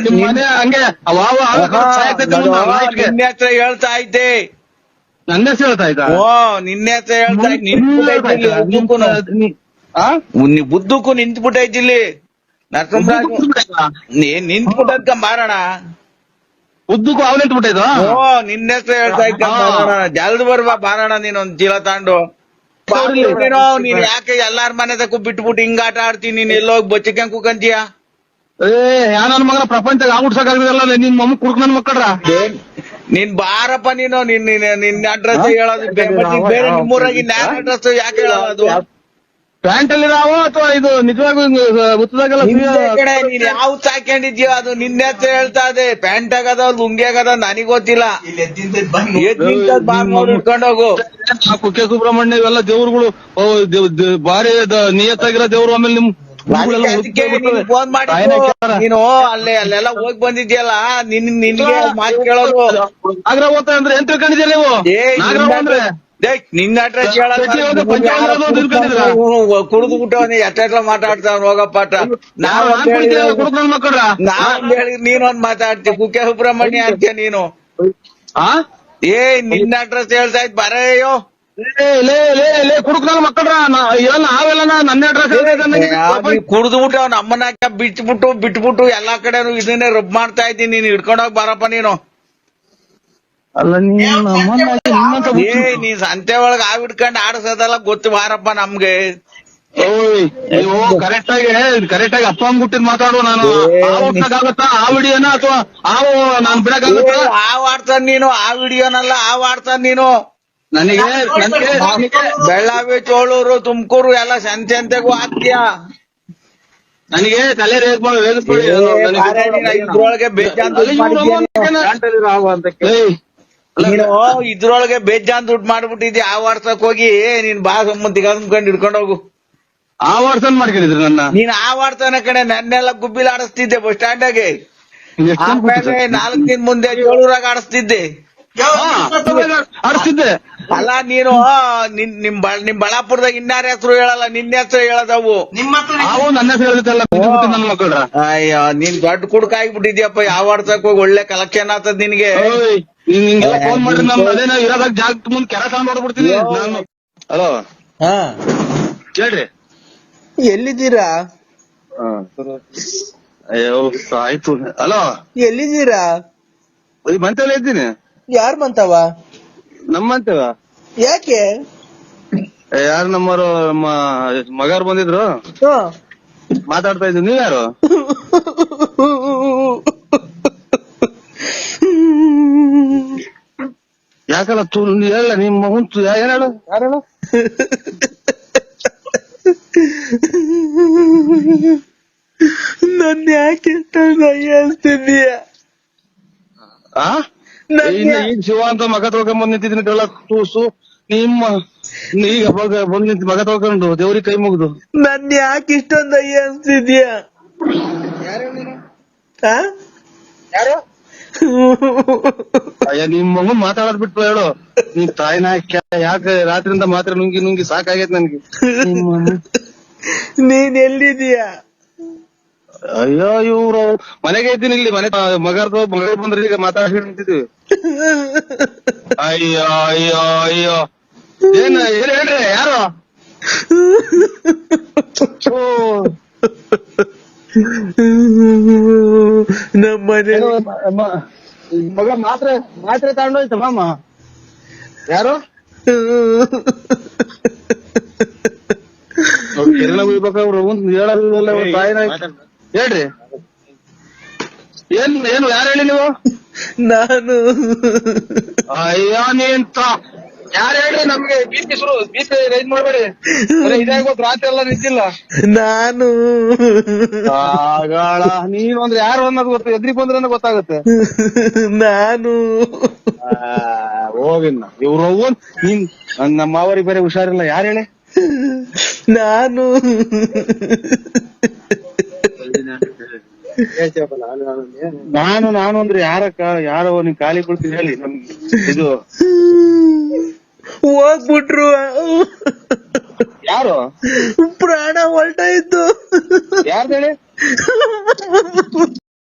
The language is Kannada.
ನಿಮ್ ಮನೆ ಹಂಗೆ ಅವಾವ ಸಾಯ್ತೈತೆ ನೈಟ್ಗೆ. ನಿನ್ನೆ ಹತ್ರ ಹೇಳ್ತಾ ಇದ್ದೆ. ನನ್ನ ಹೆಸರು ಹೇಳ್ತಾ ಇದ್ದ. ಓ ನಿನ್ನೆ ಹತ್ರ ಹೇಳ್ತಾ ಬುದ್ಧಕ್ಕೂ ನಿಂತ್ಬಿಟ್ಟೈತಿ ಇಲ್ಲಿ ನರಸಿಂಹರಾಜ್ ನಿಂತ್ಬಿಟ್ಟದ್ಕ ಮಾರೋಣ. ಉದ್ದಕ್ಕೂ ಅವ್ನು ನಿಂತ್ಬಿಟ್ಟೈದು. ಓ ನಿನ್ನೆ ಹತ್ರ ಹೇಳ್ತಾ ಇದ್ದ ಜಲ್ದ್ ಬರ್ಬಾ ಬಾರೋಣ ನೀನೊಂದ್ ಚೀಲ ತಾಂಡು. ನೀನ್ ಯಾಕೆ ಎಲ್ಲಾರ ಮನೆ ತಕ್ಕ ಬಿಟ್ಬಿಟ್ಟು ಹಿಂಗ ಆಟ ಆಡ್ತೀನಿ, ನೀನ್ ಎಲ್ಲೋಗಿ ಬಚ್ಚಕ್ಯಾಂಗ್ ಕೂಕಂತೀಯ? ಯಾ ನನ್ ಮಗನ ಪ್ರಪಂಚ ಆಗ್ಬಿಡ್ಸಕ್ಕಾಗಲ್ಲ ನಿನ್ ಮಮ್ಮ ಕುಡ್ಕ ನನ್ ಮಕ್ಕಳ್ರ. ನೀನ್ ಬಾರಪ್ಪ ನೀನು ನಿನ್ನ ಅಡ್ರೆಸ್ ಹೇಳೋದು ಬೇರೆ ನಿಮ್ಮೂರಾಗಿ ನ್ಯಾರ ಅಡ್ರೆಸ್ ಯಾಕೆ ಹೇಳೋದು? ಪ್ಯಾಂಟ್ ಅಲ್ಲಿ ನಾವು ಅಥವಾ ಇದು ನಿಜವಾಗೂ ಉತ್ತದಾಗೆಲ್ಲ ನೀನ್ ಯಾವ್ದು ಹಾಕೊಂಡಿದ್ಯೋ ಅದು ನಿನ್ನೆ ಹತ್ರ ಹೇಳ್ತಾ ಇದೆ. ಪ್ಯಾಂಟ್ ಆಗದ ಲುಂಗಿ ಆಗದ ನನಗ್ ಗೊತ್ತಿಲ್ಲ. ಇಟ್ಕೊಂಡೋಗು. ಕುಕ್ಕೆ ಸುಬ್ರಹ್ಮಣ್ಯ ಇವೆಲ್ಲ ದೇವ್ರುಗಳು ಭಾರಿ ನಿಯತ್ತಾಗಿರೋ ದೇವ್ರು. ಆಮೇಲೆ ನಿಮ್ ಫೋನ್ ಮಾಡಿ ನೀನು ಅಲ್ಲೆಲ್ಲ ಹೋಗಿ ಬಂದಿದ್ಯಲ್ಲ ನಿನ್ಗೆ ಮಾತು ಕೇಳೋದು. ನಾಗರ ಓದ್ತಾ ಅಂದ್ರೆ ಏನ್ ತಿಳ್ಕೊಂಡಿದ್ಯಾ ನೀವು? ನಿನ್ನ ಅಡ್ರೆಸ್ ಕುಡಿದು ಬಿಟ್ಟವನಿ ಎಷ್ಟೆಲ್ಲ ಮಾತಾಡ್ತಾವ ಹೋಗಪ್ಪಾಟ. ನಾವ್ ಹೇಳಿ ನೀನೊಂದ್ ಮಾತಾಡ್ತೀವಿ ಕುಕ್ಕೆ ಸುಬ್ರಹ್ಮಣ್ಯ ಅಂತ್ಯ ನೀನು. ನಿನ್ನ ಅಡ್ರೆಸ್ ಹೇಳ್ತಾ ಇದ್ ಬರೆಯೋ ಕುಡುಕ್ ನನ್ ಮಕ್ಕಳ್ರ ನಾವೆಲ್ಲ ನನ್ನ ಅಡ್ರೆಸ್ ಕುಡ್ದು ಬಿಟ್ಟು ಅವ್ನ ಅಮ್ಮನ ಬಿಟ್ಬಿಟ್ಟು ಎಲ್ಲಾ ಕಡೆನು ಇದನ್ನೇ ರಬ್ ಮಾಡ್ತಾ ಇದ್ದೀನಿ. ನೀನ್ ಹಿಡ್ಕೊಂಡೋಗಿ ಬರಪ್ಪ ನೀನು. ಅಲ್ಲ ನೀನ್ ಸಂತೆ ಒಳಗ ಹಿಡ್ಕೊಂಡ್ ಆಡ್ಸೋದಲ್ಲ ಗೊತ್ತು ಬಾರಪ್ಪ ನಮ್ಗೆ. ನೀವು ಕರೆಕ್ಟ್ ಆಗಿ ಅಪ್ಪ ಅಂದ್ಬಿಟ್ಟಿದ್ ಮಾತಾಡುವ. ನಾನು ಆಗುತ್ತಾ ಆ ವಿಡಿಯೋನ ಅಥವಾ ನಾನು ಬಿಡಕ್ಕಾಗುತ್ತಾ? ಆಡ್ತಾನ ನೀನು ಆ ವಿಡಿಯೋನಲ್ಲ ಆಡ್ತಾನ ನೀನು. ನನಗೆ ಬೆಳ್ಳಾವಿ ಚೋಳೂರು ತುಮಕೂರು ಎಲ್ಲ ಸಂತೆಗೂ ಹಾಕ್ತೀಯ. ನನಗೆ ತಲೆ ಇದ್ರೊಳಗೆ ಬೇಜಾನ್ ನೀನು ಇದ್ರೊಳಗೆ ಬೇಜಾನ್ ದುಡ್ಡು ಮಾಡ್ಬಿಟ್ಟಿದ್ಯಾ. ಆ ವಾಟ್ಸಕ್ ಹೋಗಿ ನೀನ್ ಬಾ ಸಂಬಂಧಿಗ ಅಂದ್ಕೊಂಡ್ ಹಿಡ್ಕೊಂಡ್ ಹೋಗು. ಆ ವಾಟ್ಸನ್ ಮಾಡ್ಕೊಂಡಿದ್ರು ನನ್ನ. ನೀನ್ ಆ ವಾಟ್ಸನ ಕಡೆ ನನ್ನೆಲ್ಲ ಗುಬ್ಬಿಲ್ ಆಡಿಸ್ತಿದ್ದೆ ಬಸ್ ಸ್ಟ್ಯಾಂಡಾಗೆ. 4 ದಿನ ಮುಂದೆ ಚೋಳೂರಾಗ ಆಡಿಸ್ತಿದ್ದೆ. ಆಡಿಸ್ತಿದ್ದೆ ಅಲ್ಲ ನೀನು ನಿಮ್ ಬಳ್ಳಾಪುರದಾಗ ಇನ್ನಾರ ಹೆಸರು ಹೇಳಲ್ಲ, ನಿನ್ನ ಹೆಸರು ಹೇಳದವು. ನನ್ನ ಹೆಸರು ಹೇಳ್ತಲ್ಲ ನನ್ನ ಮಕ್ಕಳ್ರ. ಅಯ್ಯೋ ನೀನ್ ದೊಡ್ಡ ಕುಡ್ಕ ಆಗ್ಬಿಟ್ಟಿದ್ಯಪ್ಪ. ಯಾವ ವಾಟ್ಸಕ್ ಹೋಗಿ ಒಳ್ಳೆ ಕಲೆಕ್ಷನ್ ಆಗ್ತದ ನಿನ್ಗೆ. ಫೋನ್ ಮಾಡ್ರಿ ನಮ್ ಅದೇನೋ ಇರೋದಾಗ ಜಾಗ ಮುಂದ್ ಕೆರ ತಗೊಂಡ್ ನೋಡ್ಬಿಡ್ತೀನಿ ನಾನು. ಹಲೋ ಹೇಳ್ರಿ ಎಲ್ಲಿದ್ದೀರಾ? ಅಯ್ಯೋ ಆಯ್ತು. ಹಲೋ ಎಲ್ಲಿದ್ದೀರಾ? ಮಂತೇಲಿ ಇದ್ದೀನಿ. ಯಾರ್ ಬಂತವ? ನಮ್ಮಂತೇವ ಯಾಕೆ? ಯಾರು ನಮ್ಮರು ನಮ್ಮ ಮಗಾರು ಬಂದಿದ್ರು ಮಾತಾಡ್ತಾ ಇದ್ರು. ನೀವ್ ಯಾರು? ಯಾಕಲ್ಲ ಹೇಳ ನಿಮ್ಮ ಹುಂಚು ಏನ್ ಹೇಳು? ಯಾರು ಹೇಳು? ನನ್ನ ಯಾಕೆ ಅನ್ಸ್ತಿದೀಯ? ಈಗ ಶಿವ ಅಂತ ಮಗ ತೊಳ್ಕೊಂಡ್ ನಿಂತಿದ್ದೀನಿ. ತೂಸು ನಿಮ್ಮ ಈಗ ಬಂದ್ ನಿಂತ ಮಗ ತೊಳ್ಕೊಂಡು ದೇವ್ರಿಗೆ ಕೈ ಮುಗ್ದು ನನ್ ಯಾಕೆ ಇಷ್ಟೊಂದು ಅಯ್ಯ ಅನ್ಸ್ತಿದ್ಯಾ? ಯಾರು? ಅಯ್ಯ ನಿಮ್ ಮಗನ್ ಮಾತಾಡೋದ್ ಬಿಟ್ಟು ಹೇಳು. ನೀನ್ ತಾಯಿನ ಯಾಕೆ ರಾತ್ರಿಯಿಂದ ಮಾತ್ರ ನುಂಗಿ ಸಾಕಾಗೈತ್ ನನ್ಗೆ. ನೀನ್ ಎಲ್ಲಿದೀಯಾ? ಅಯ್ಯೋ ಇವ್ರು ಮನೆಗೆ ಇದ್ದೀನಿ. ಇಲ್ಲಿ ಮನೆ ಮಗ ಬಂದ್ರೆ ಈಗ ಮಾತಾಡ್ಕೊಂಡು ನಿಂತಿದ್ವಿ. ಅಯ್ಯೋ ಅಯ್ಯೋ ಅಯ್ಯೋ ಏನ್ ಹೇಳ್ರಿ ಯಾರು? ನಮ್ಮ ಮನೆ ಮಗ ಮಾತ್ರೆ ತಗೊಂಡೋಯ್ತ ಮಾಮ. ಯಾರು? ಕಿರಣ ಉಯ್ಬೇಕವ್ರು ಹೇಳಲ್ಲ ತಾಯಿನ. ಹೇಳ್ರಿ ಏನು ಯಾರು ಹೇಳಿ ನೀವು? ನಾನು. ಅಯ್ಯೋ ನೀನ್ ಯಾರು ಹೇಳ್ರಿ? ನಮ್ಗೆ ಬೀಸಿ ರೈಸ್ ಮಾಡ್ಬೇಡಿ. ಇದಾಗೋತ್ ರಾತ್ರಿ ಎಲ್ಲ ನಿಂತಿಲ್ಲ. ನಾನು ಆಗಾಳ ನೀನು ಅಂದ್ರೆ ಯಾರು ಅನ್ನೋದು ಗೊತ್ತು. ಎದ್ರಿ ಬಂದ್ರೆ ಗೊತ್ತಾಗುತ್ತೆ. ನಾನು ಹೋಗಿನ್ನ ಇವ್ರು ನೀನ್ ನಮ್ಮ ಮಾವರಿಗೆ ಬೇರೆ ಹುಷಾರಿಲ್ಲ. ಯಾರು ಹೇಳಿ? ನಾನು ನಾನು ಅಂದ್ರೆ ಯಾರೋ ನೀನ್ ಖಾಲಿ ಕೊಡ್ತೀನಿ ಹೇಳಿ. ಇದು ಹೋಗ್ಬಿಟ್ರು. ಯಾರು? ಪ್ರಾಣ ಹೊರಟಾಯ್ತು. ಯಾರ್ದು ಹೇಳಿ?